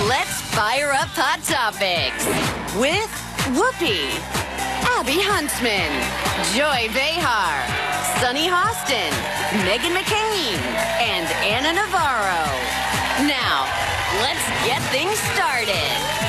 Let's fire up Hot Topics with Whoopi, Abby Huntsman, Joy Behar, Sunny Hostin, Meghan McCain, and Anna Navarro. Now, let's get things started.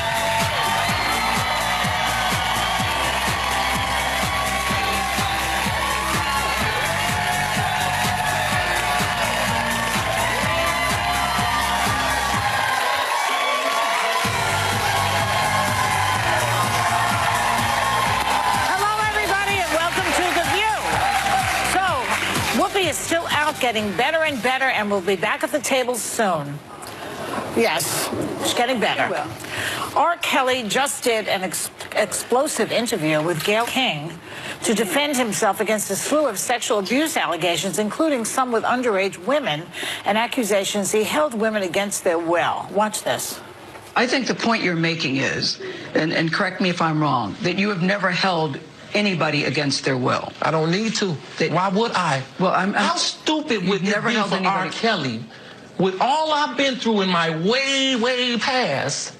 Is still out, getting better and better, and we'll be back at the table soon. Yes, she's getting better. R. Kelly just did an explosive interview with Gayle King to defend himself against a slew of sexual abuse allegations, including some with underage women, and accusations he held women against their will. Watch this. I think the point you're making is, and correct me if I'm wrong, that you have never held anybody against their will. I don't need to. Why would I? Well, how stupid would never it be held for anybody. R. Kelly, with all I've been through in my way past,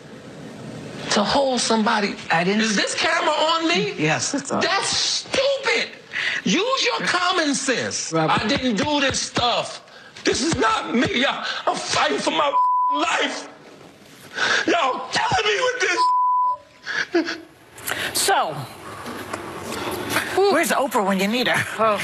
to hold somebody? Is this camera on me? Yes. That's stupid. Use your common sense. Robert. I didn't do this stuff. This is not me. I'm fighting for my life. Y'all killing me with this. So, where's Oprah when you need her?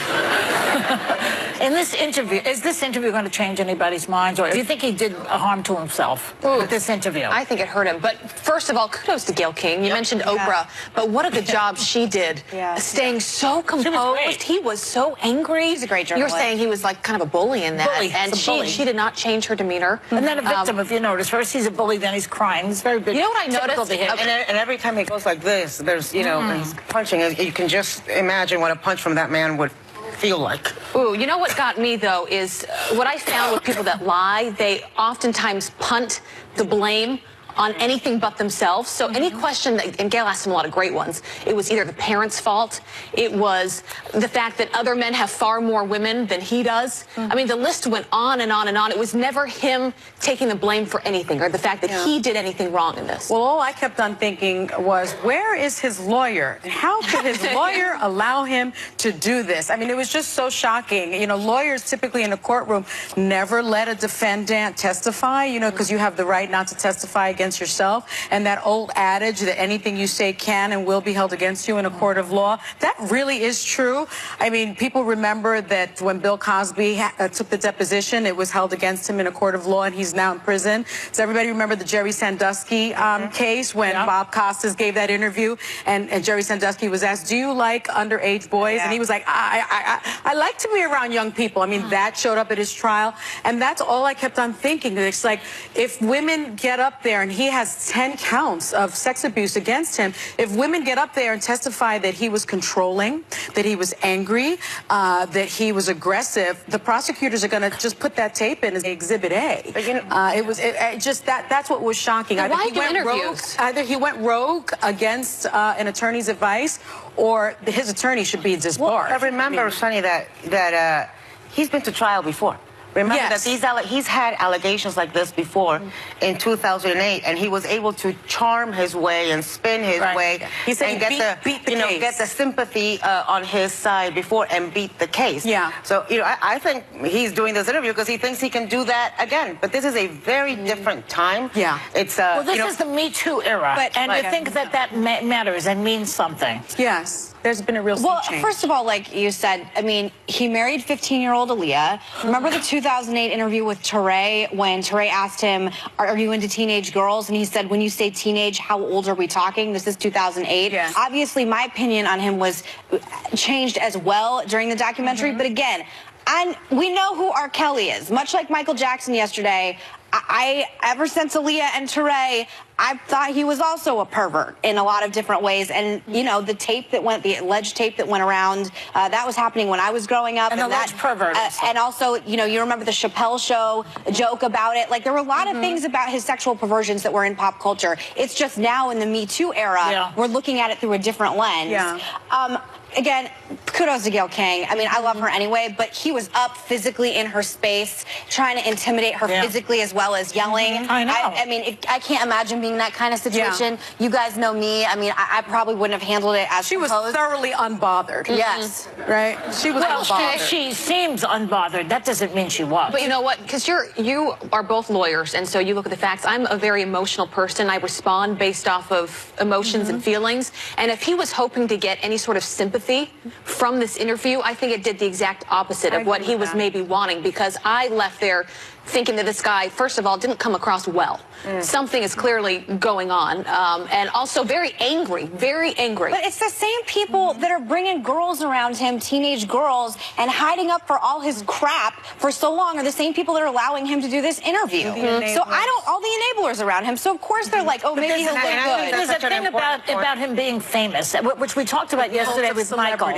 In this interview, is this interview going to change anybody's minds, or do you think he did harm to himself with this interview? I think it hurt him. But first of all, kudos to Gayle King. You mentioned Oprah, but what a good job she did, staying so composed. He was so angry. He's a great journalist. You're saying he was like kind of a bully in that, and she did not change her demeanor. And then a victim, if you notice. First he's a bully, then he's crying. He's very big. You know what I noticed? And every time he goes like this, there's, you know, he's punching. You can just imagine what a punch from that man would feel like. Ooh, you know what got me, though, is what I found with people that lie, they oftentimes punt the blame on anything but themselves. So any question, and Gayle asked him a lot of great ones, it was either the parents' fault, it was the fact that other men have far more women than he does. I mean, the list went on and on and on. It was never him taking the blame for anything, or the fact that he did anything wrong in this. Well, all I kept on thinking was, where is his lawyer? And how could his lawyer allow him to do this? I mean, it was just so shocking. You know, lawyers typically in a courtroom never let a defendant testify, you know, because you have the right not to testify against yourself, and that old adage that anything you say can and will be held against you in a court of law, that really is true. I mean, people remember that when Bill Cosby took the deposition, it was held against him in a court of law, and he's now in prison. Does everybody remember the Jerry Sandusky case when Bob Costas gave that interview, and Jerry Sandusky was asked, do you like underage boys? And he was like, I like to be around young people. I mean, that showed up at his trial, and that's all I kept on thinking. It's like, if women get up there, and he has 10 counts of sex abuse against him, if women get up there and testify that he was controlling, that he was angry, that he was aggressive, the prosecutors are going to just put that tape in as Exhibit A. That's what was shocking. Either he went rogue against an attorney's advice, or his attorney should be disbarred. Well, remember, Sonny, that he's been to trial before. Remember that he's had allegations like this before in 2008, and he was able to charm his way and spin his way. He said and get the sympathy on his side before and beat the case. Yeah. So, you know, I think he's doing this interview because he thinks he can do that again. But this is a very different time. Yeah. It's well, this is the Me Too era, and I think that matters and means something. Yes. There's been a real sea change. First of all, like you said, I mean, he married 15-year-old Aaliyah. Remember the 2008 interview with Teray when Teray asked him, are you into teenage girls? And he said, when you say teenage, how old are we talking? This is 2008. Yeah. Obviously, my opinion on him was changed as well during the documentary. But again, we know who R. Kelly is. Much like Michael Jackson yesterday, ever since Aaliyah and Teray, I thought he was also a pervert in a lot of different ways. And, you know, the alleged tape that went around, that was happening when I was growing up. And alleged pervert. And also, you know, you remember the Chappelle Show joke about it. Like, there were a lot of things about his sexual perversions that were in pop culture. It's just now in the Me Too era, we're looking at it through a different lens. Yeah. again, kudos to Gayle King. I mean, I love her anyway, but he was up physically in her space, trying to intimidate her physically as well as yelling. I know. I mean, I can't imagine being in that kind of situation. Yeah. You guys know me. I mean, I probably wouldn't have handled it as She was composed. thoroughly unbothered. Yes. Right? She was Well, unbothered. she seems unbothered. That doesn't mean she was. But you know what? Because you are both lawyers, and so you look at the facts. I'm a very emotional person. I respond based off of emotions and feelings. And if he was hoping to get any sort of sympathy from this interview, I think it did the exact opposite of what he was maybe wanting, because I left there thinking that this guy, first of all, didn't come across well. Something is clearly going on, and also very angry, very angry. But it's the same people that are bringing girls around him, teenage girls, and hiding up for all his crap for so long are the same people that are allowing him to do this interview. So all the enablers around him. So of course they're like, oh, maybe he'll look good. There's a thing about him being famous, which we talked about yesterday with Michael.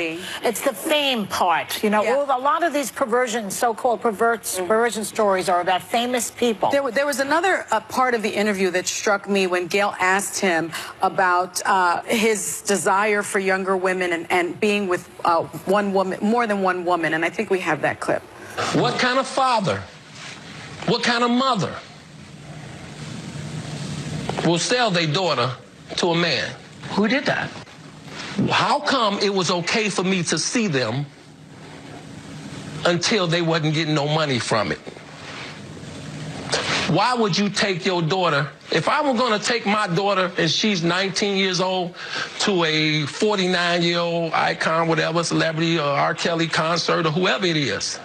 It's the fame part. You know, a lot of these perversion, so-called perversion stories are about famous people. There was another part of the interview that struck me when Gayle asked him about his desire for younger women and being with one woman, more than one woman, and I think we have that clip. What kind of father, what kind of mother will sell their daughter to a man? Who did that? How come it was okay for me to see them until they wasn't getting no money from it? Why would you take your daughter, if I were going to take my daughter and she's 19 years old to a 49-year-old icon, whatever, celebrity or R. Kelly concert or whoever it is,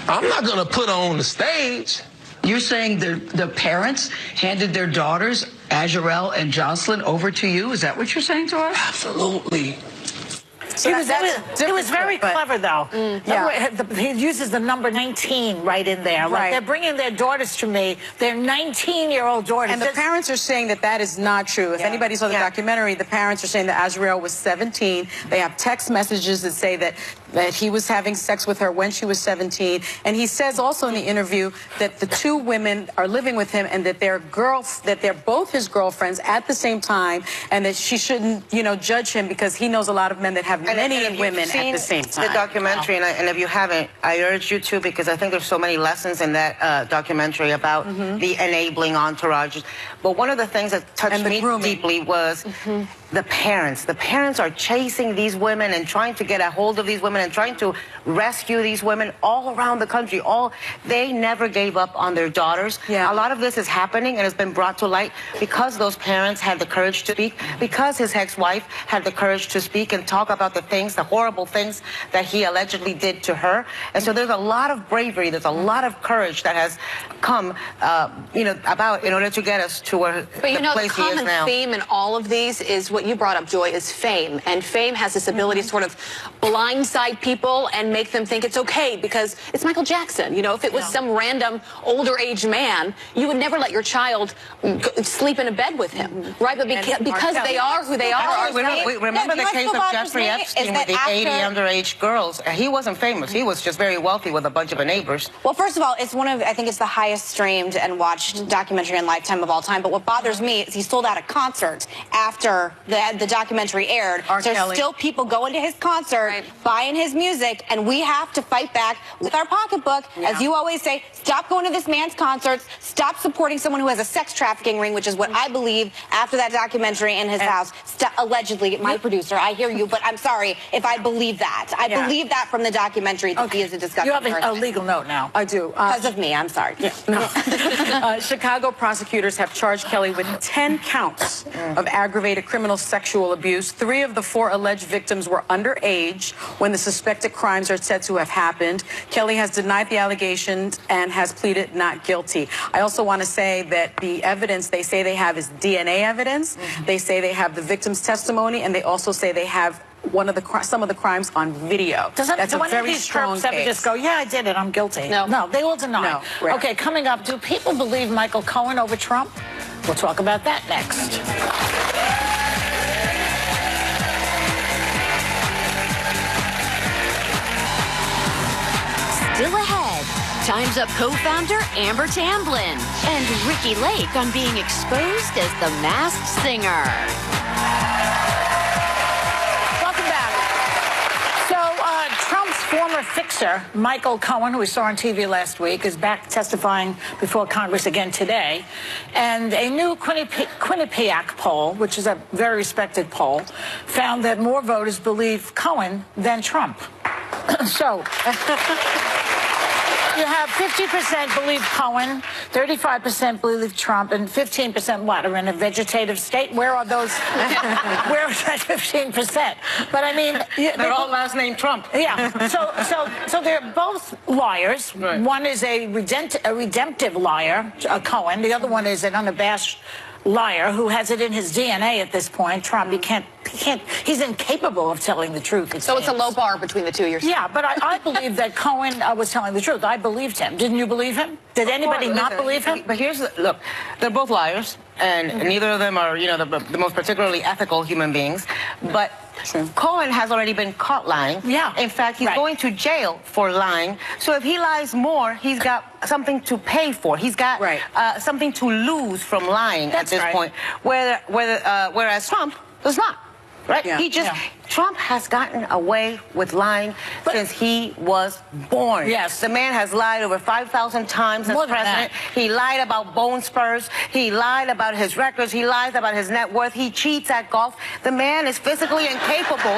I'm not going to put her on the stage. You're saying the parents handed their daughters, Azurel and Jocelyn, over to you? Is that what you're saying to us? Absolutely. So it was very clever, though. He uses the number 19 right in there. Like, they're bringing their daughters to me. They're 19-year-old daughters. And the parents are saying that that is not true. If anybody saw the documentary, the parents are saying that Azurel was 17. They have text messages that say that he was having sex with her when she was 17. And he says also in the interview that the two women are living with him and that they're both his girlfriends at the same time, and that she shouldn't, judge him because he knows a lot of men that have many women at the same time. The documentary, and if you haven't, I urge you to, because I think there's so many lessons in that documentary about the enabling entourages. But one of the things that touched me deeply was the parents. The parents are chasing these women and trying to get a hold of these women and trying to rescue these women all around the country. They never gave up on their daughters. A lot of this is happening and has been brought to light because those parents had the courage to speak, because his ex-wife had the courage to speak and talk about the horrible things that he allegedly did to her. And so there's a lot of bravery, there's a lot of courage that has come, about in order to get us to where the place he is now. But the common theme in all of these is what you brought up, Joy, is fame. And fame has this ability to sort of blindside people and make them think it's okay because it's Michael Jackson. If it was some random older age man, you would never let your child sleep in a bed with him, right? But because they are who they are. Remember the case of Jeffrey Epstein with the 80 underage girls? He wasn't famous. He was just very wealthy with a bunch of neighbors. Well, first of all, it's I think it's the highest streamed and watched documentary in Lifetime of all time. But what bothers me is he sold out a concert after the documentary aired. There's still people going to his concert, buying his music, and we have to fight back with our pocketbook. As you always say, stop going to this man's concerts, stop supporting someone who has a sex trafficking ring, which is what I believe after that documentary in his house. Allegedly, my producer, I hear you, but I'm sorry if I believe that. I believe that from the documentary that he is a disgusting person. You have a legal note now. I do. Because of me, I'm sorry. Chicago prosecutors have charged Kelly with 10 counts of aggravated criminal sexual abuse. 3 of the 4 alleged victims were underage when the suspected crimes are said to have happened. Kelly has denied the allegations and has pleaded not guilty. I also want to say that the evidence they say they have is DNA evidence. They say they have the victim's testimony, and they also say they have some of the crimes on video. That's a very strong case. Ever just go, yeah, I did it, I'm guilty? No, they all deny. No, right. Okay, coming up, do people believe Michael Cohen over Trump? We'll talk about that next. Still ahead, Time's Up co-founder Amber Tamblyn and Ricky Lake on being exposed as the Masked Singer. Welcome back. former fixer, Michael Cohen, who we saw on TV last week, is back testifying before Congress again today. And a new Quinnipiac poll, which is a very respected poll, found that more voters believe Cohen than Trump. So you have 50% believe Cohen, 35% believe Trump, and 15% what? Are in a vegetative state? Where are those? Where is that 15%? But I mean, they're all last name Trump. Yeah. So they're both liars. Right. One is a redemptive liar, Cohen. The other one is an unabashed liar who has it in his DNA at this point. Trump, he's incapable of telling the truth. So it's a low bar between the two, you're saying? Yeah, but I believe that Cohen was telling the truth. I believed him. Didn't you believe him? Did anybody not believe him? But look, they're both liars, and neither of them are, the most particularly ethical human beings. But Cohen has already been caught lying. Yeah. In fact, he's going to jail for lying. So if he lies more, he's got something to pay for. He's got something to lose from lying at this point. Whereas Trump does not. Right? Yeah. Trump has gotten away with lying since he was born. Yes. The man has lied over 5,000 times as president. He lied about bone spurs. He lied about his records. He lies about his net worth. He cheats at golf. The man is physically incapable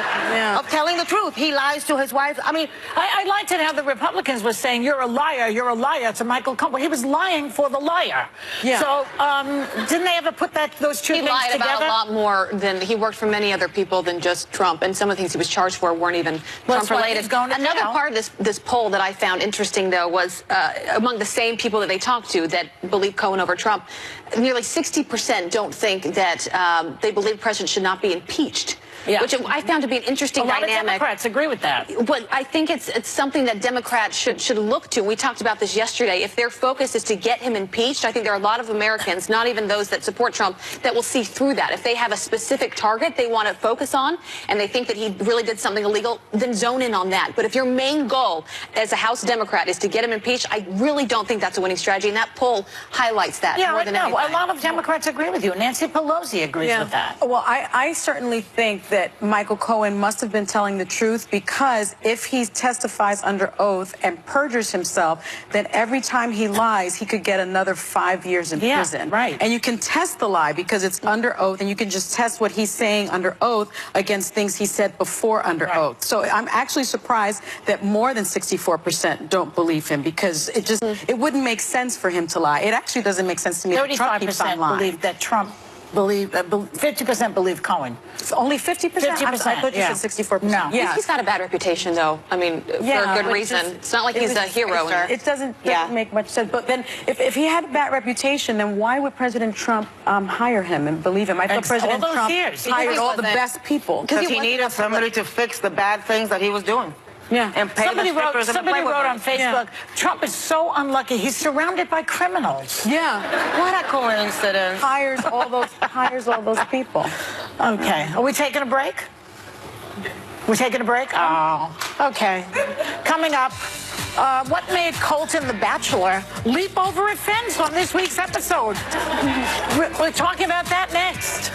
of telling the truth. He lies to his wife. I mean, I liked it how the Republicans were saying, you're a liar to Michael Cohen. He was lying for the liar. Yeah. So didn't they ever put those two things together? He lied about a lot more than he worked for many other people than just Trump. And some of the things he was charged for weren't even Trump-related. Another part of this poll that I found interesting, though, was among the same people that they talked to that believe Cohen over Trump, nearly 60% don't think that they believe the president should not be impeached. Yeah. Which I found to be an interesting dynamic. A lot of Democrats agree with that. But I think it's something that Democrats should look to. We talked about this yesterday. If their focus is to get him impeached, I think there are a lot of Americans, not even those that support Trump, that will see through that. If they have a specific target they want to focus on and they think that he really did something illegal, then zone in on that. But if your main goal as a House Democrat is to get him impeached, I really don't think that's a winning strategy. And that poll highlights that more than anything. A lot of Democrats agree with you. Nancy Pelosi agrees with that. Well, I certainly think that Michael Cohen must have been telling the truth, because if he testifies under oath and perjures himself, then every time he lies, he could get another 5 years in prison. Right. And you can test the lie because it's under oath, and you can just test what he's saying under oath against things he said before under oath. So I'm actually surprised that more than 64% don't believe him, because it wouldn't make sense for him to lie. It actually doesn't make sense to me that Trump keeps on lying. 35% believe that Trump 50% believe Cohen. Only 50%? 50%. I thought you said 64%. No. Yeah. He's got a bad reputation, though. I mean, for a good reason. It's not like he's a hero. It doesn't make much sense. But then, if he had a bad reputation, then why would President Trump hire him and believe him? I thought President Trump hired all the best people. Because he needed somebody to fix the bad things that he was doing. Yeah. And pay somebody wrote on Facebook, Trump is so unlucky. He's surrounded by criminals. Yeah. What a coincidence. Hires all those people. Okay. Are we taking a break? We're taking a break? Oh, okay. Coming up, what made Colton the Bachelor leap over a fence on this week's episode? We're talking about that next.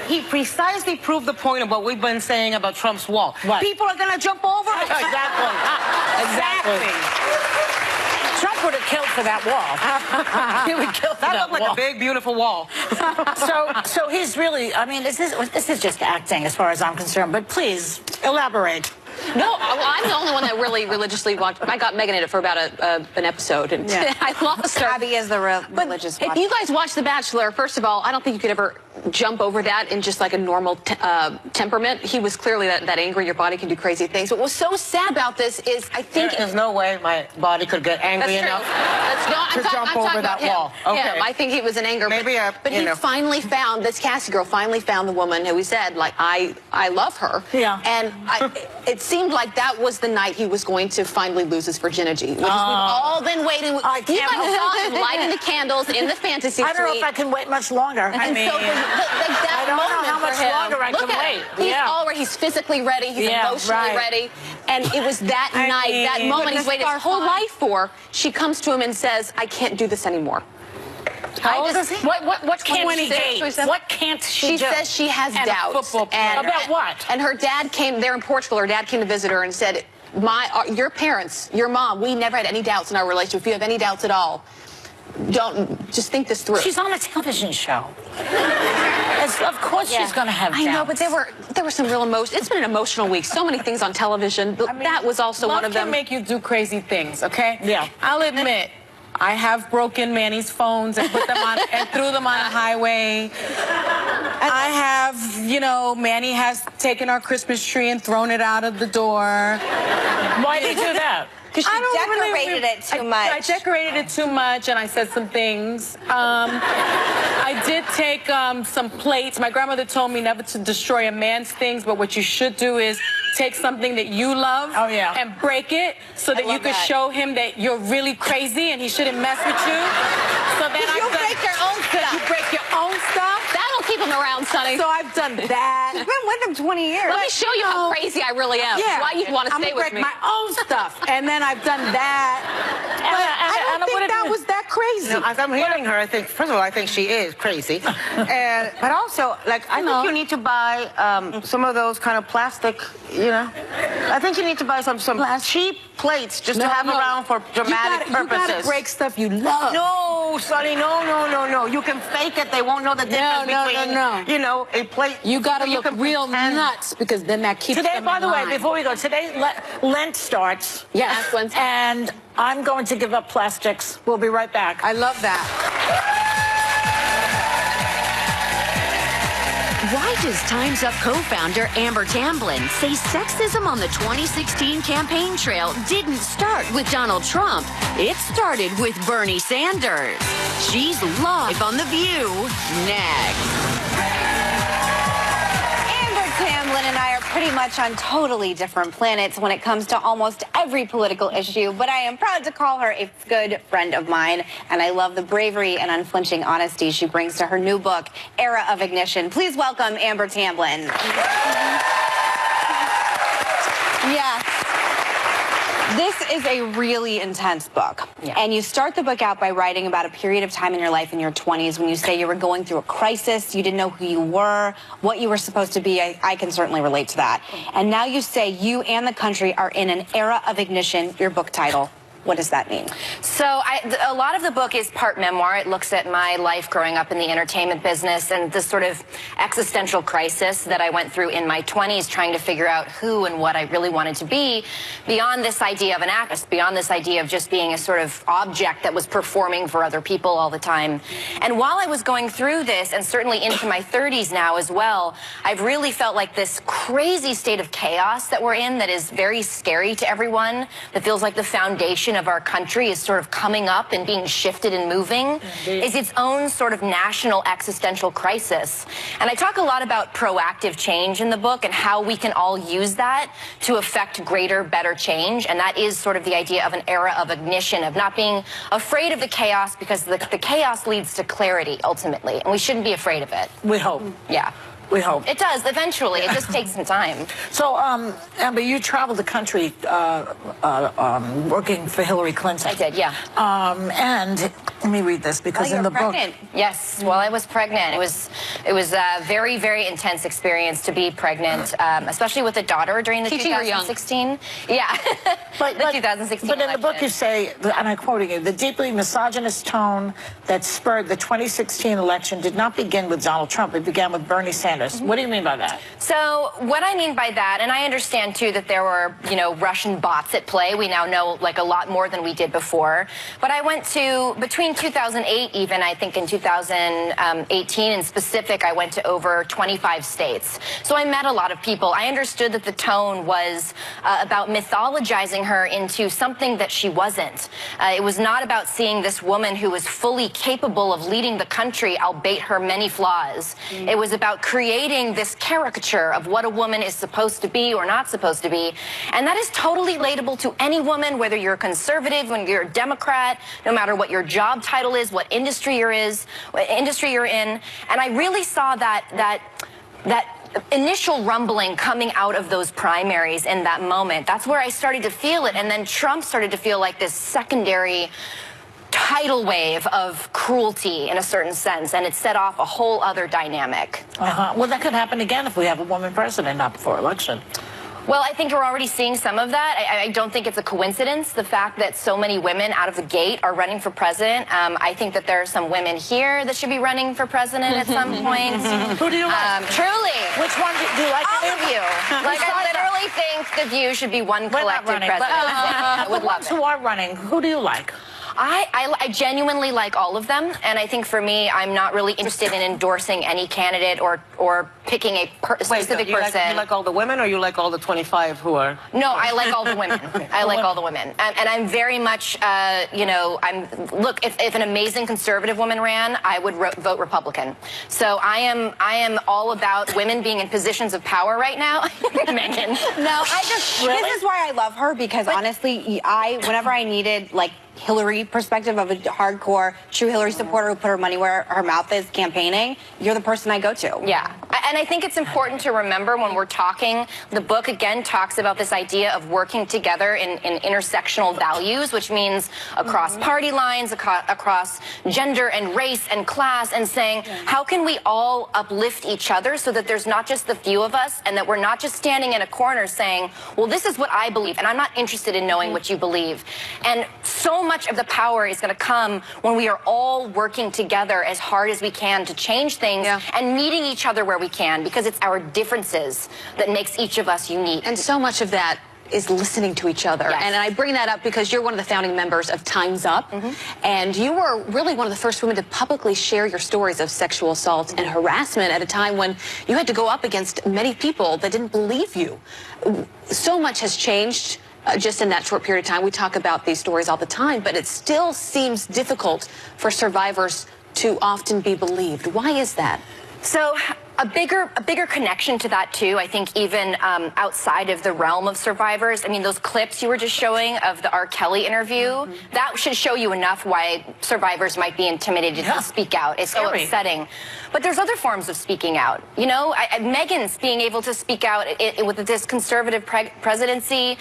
He precisely proved the point of what we've been saying about Trump's wall. What? People are going to jump over it. Exactly. Trump would have killed for that wall. He would kill for that looked like a big, beautiful wall. So he's really, I mean, this is just acting as far as I'm concerned, but please elaborate. No, well, I'm the only one that really religiously watched. I got Megan in it for about an episode, and I lost her. Abby is the religious one. If you guys watch The Bachelor, first of all, I don't think you could ever jump over that in just like a normal temperament. He was clearly that angry. Your body can do crazy things. But what's so sad about this is I think... There's no way my body could get angry enough to jump over that wall. Okay. Yeah, I think he was in anger. Maybe but he finally found, this Cassie girl finally found the woman who he said, like, I love her. Yeah. And it seemed like that was the night he was going to finally lose his virginity. Which we've all been waiting. You guys saw him lighting the candles in the fantasy suite. I don't know if I can wait much longer. I mean, I don't know how much longer I can wait. He's physically ready. He's emotionally ready. And it was that night, that moment he's waited his whole life for. She comes to him and says, I can't do this anymore. How old is he? What can't she 26, do? What can't she do? She says she has And a doubts. football player. About what? And her dad came there in Portugal. Her dad came to visit her and said, your parents, your mom, we never had any doubts in our relationship. If you have any doubts at all, just think this through. She's on a television show. Of course she's going to have doubts. I know, but there were some real emotions. It's been an emotional week. So many things on television. But that was also one of them. Love can make you do crazy things, okay? Yeah. I'll admit, I have broken Manny's phones and put them on and threw them on a highway. I have, Manny has taken our Christmas tree and thrown it out of the door. Why did you do that? Because she decorated it too much. I decorated it too much, and I said some things. I did take some plates. My grandmother told me never to destroy a man's things, but what you should do is take something that you love and break it so that you could show him that you're really crazy and he shouldn't mess with you. So then you break your own stuff. You break your own stuff. That'll keep him around, Sonny. So I've done that. You've been with him 20 years. Let me show you how crazy I really am. Yeah. Why you'd want to stay with me. I'm gonna break my own stuff, and then I've done that. But I don't think that was that crazy. No, as I'm hearing her, I think, first of all, I think she is crazy. But also, like, I think you need to buy some of those kind of plastic, I think you need to buy some cheap plates just to have around for dramatic purposes. You gotta break stuff you love. No, Sonny, no. You can fake it. They won't know the difference between, a plate. You gotta look real nuts because then that keeps Today, them by the way, in line. before we go, today Lent starts. Yes. And I'm going to give up plastics. We'll be right back. I love that. Why does Time's Up co-founder Amber Tamblyn say sexism on the 2016 campaign trail didn't start with Donald Trump? It started with Bernie Sanders. She's live on The View next. Tamblyn and I are pretty much on totally different planets when it comes to almost every political issue, but I am proud to call her a good friend of mine, and I love the bravery and unflinching honesty she brings to her new book, Era of Ignition. Please welcome Amber Tamblyn. Yes. This is a really intense book. Yeah. And you start the book out by writing about a period of time in your life in your 20s when you say you were going through a crisis, you didn't know who you were, what you were supposed to be. I can certainly relate to that. And now you say you and the country are in an era of ignition, your book title. What does that mean? So a lot of the book is part memoir. It looks at my life growing up in the entertainment business and the sort of existential crisis that I went through in my 20s, trying to figure out who and what I really wanted to be beyond this idea of an actress, beyond this idea of just being a sort of object that was performing for other people all the time. And while I was going through this, and certainly into my 30s now as well, I've really felt like this crazy state of chaos that we're in that is very scary to everyone, that feels like the foundation of our country is sort of coming up and being shifted and moving, is its own sort of national existential crisis. And I talk a lot about proactive change in the book and how we can all use that to affect greater, better change. And that is sort of the idea of an era of ignition, of not being afraid of the chaos, because the chaos leads to clarity ultimately, and we shouldn't be afraid of it. We hope. Yeah. We hope. It does, eventually. It just takes some time. So, Amber, you traveled the country working for Hillary Clinton. I did, yeah. And let me read this because in the pregnant. book... Yes, while I was pregnant. It was a very, very intense experience to be pregnant, especially with a daughter during the 2016. Yeah, but 2016 But in election. the book you say, and I'm quoting you, the deeply misogynist tone that spurred the 2016 election did not begin with Donald Trump. It began with Bernie Sanders. What do you mean by that? So what I mean by that, and I understand too that there were, Russian bots at play. We now know like a lot more than we did before. But I went to, between 2008 even, I think in 2018 in specific, I went to over 25 states. So I met a lot of people. I understood that the tone was about mythologizing her into something that she wasn't. It was not about seeing this woman who was fully capable of leading the country, albeit her many flaws. It was about creating this caricature of what a woman is supposed to be or not supposed to be. And that is totally relatable to any woman, whether you're a conservative, when you're a Democrat, no matter what your job title is, what industry you're in. And I really saw that initial rumbling coming out of those primaries in that moment. That's where I started to feel it. And then Trump started to feel like this secondary tidal wave of cruelty in a certain sense, and it set off a whole other dynamic. Well, that could happen again if we have a woman president up for election. Well, I think we're already seeing some of that. I don't think it's a coincidence, the fact that so many women out of the gate are running for president. I think that there are some women here that should be running for president at some point. Who do you like? Truly. Which one do you like? All of you. Like, I literally think The View should be one collective president. I would love it. Who are running, who do you like? I genuinely like all of them, and I think for me, I'm not really interested in endorsing any candidate or picking a specific person. You like all the women, or you like all the 25 who are? No, I like all the women. I like all the women, and I'm very much, you know, look. If an amazing conservative woman ran, I would vote Republican. So I am all about women being in positions of power right now. Megan. No, this is why I love her, because honestly, whenever I needed like Hillary perspective of a hardcore true Hillary supporter who put her money where her mouth is campaigning, you're the person I go to. Yeah, and I think it's important to remember when we're talking, the book again talks about this idea of working together in intersectional values, which means across party lines, across gender and race and class, and saying, how can we all uplift each other so that there's not just the few of us, and that we're not just standing in a corner saying, well, this is what I believe, and I'm not interested in knowing what you believe. And so much of the power is going to come when we are all working together as hard as we can to change things and meeting each other where we can, because it's our differences that makes each of us unique. And so much of that is listening to each other. Yes. And I bring that up because you're one of the founding members of Time's Up. And you were really one of the first women to publicly share your stories of sexual assault and harassment at a time when you had to go up against many people that didn't believe you. So much has changed just in that short period of time. We talk about these stories all the time, but it still seems difficult for survivors to often be believed. Why is that? So a bigger connection to that too, I think, even outside of the realm of survivors. I mean, those clips you were just showing of the R. Kelly interview, that should show you enough why survivors might be intimidated to speak out. It's so upsetting. But there's other forms of speaking out. You know, Megan's being able to speak out with this conservative presidency,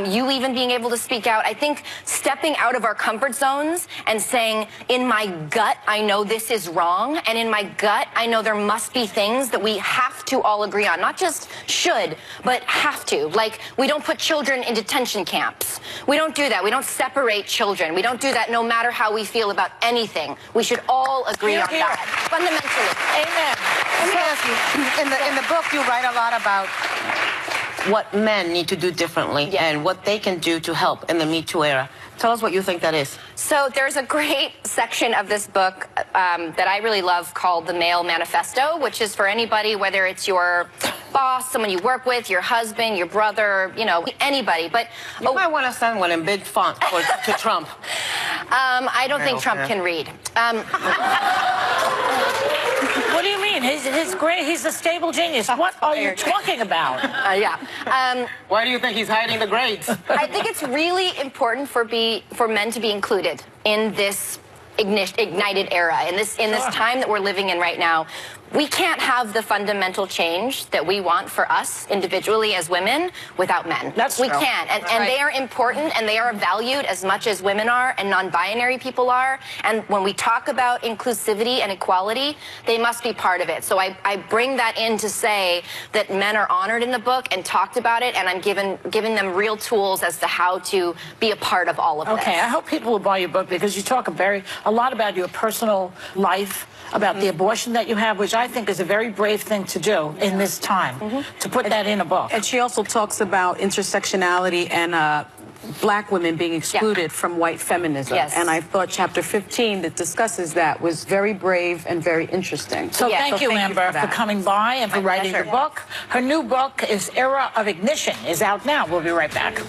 you even being able to speak out. I think stepping out of our comfort zones and saying, in my gut, I know this is wrong, and in my gut, I know there must be things that we have to all agree on. Not just should, but have to. Like, we don't put children in detention camps. We don't do that. We don't separate children. We don't do that no matter how we feel about anything. We should all agree on that, fundamentally. Amen. Let me ask you, in the book, you write a lot about what men need to do differently and what they can do to help in the Me Too era. Tell us what you think that is. So there's a great section of this book that I really love called The Male Manifesto, which is for anybody, whether it's your boss, someone you work with, your husband, your brother, you know, anybody. But you might want to send one in big font to Trump. I don't think Trump can read. What do you mean? He's a stable genius. What are you talking about? Why do you think he's hiding the grades? I think it's really important for men to be included in this ignited era, in this time that we're living in right now. We can't have the fundamental change that we want for us individually as women without men. We can't. And they are important, and they are valued as much as women are and non-binary people are. And when we talk about inclusivity and equality, they must be part of it. So I bring that in to say that men are honored in the book and talked about it, and I'm giving them real tools as to how to be a part of all of this. Okay, I hope people will buy your book, because you talk a lot about your personal life, about the abortion that you have, which I think is a very brave thing to do in this time, to put that in a book. And she also talks about intersectionality and black women being excluded from white feminism. And I thought chapter 15 that discusses that was very brave and very interesting. So thank you, Amber, for coming by and for writing the book. Her new book is Era of Ignition, is out now. We'll be right back.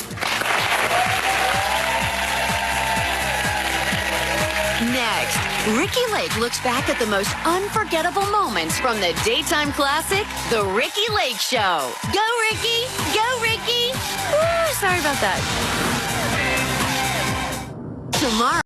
Next, Ricki Lake looks back at the most unforgettable moments from the daytime classic, The Ricki Lake Show. Go, Ricki! Go, Ricki! Woo, sorry about that. Tomorrow.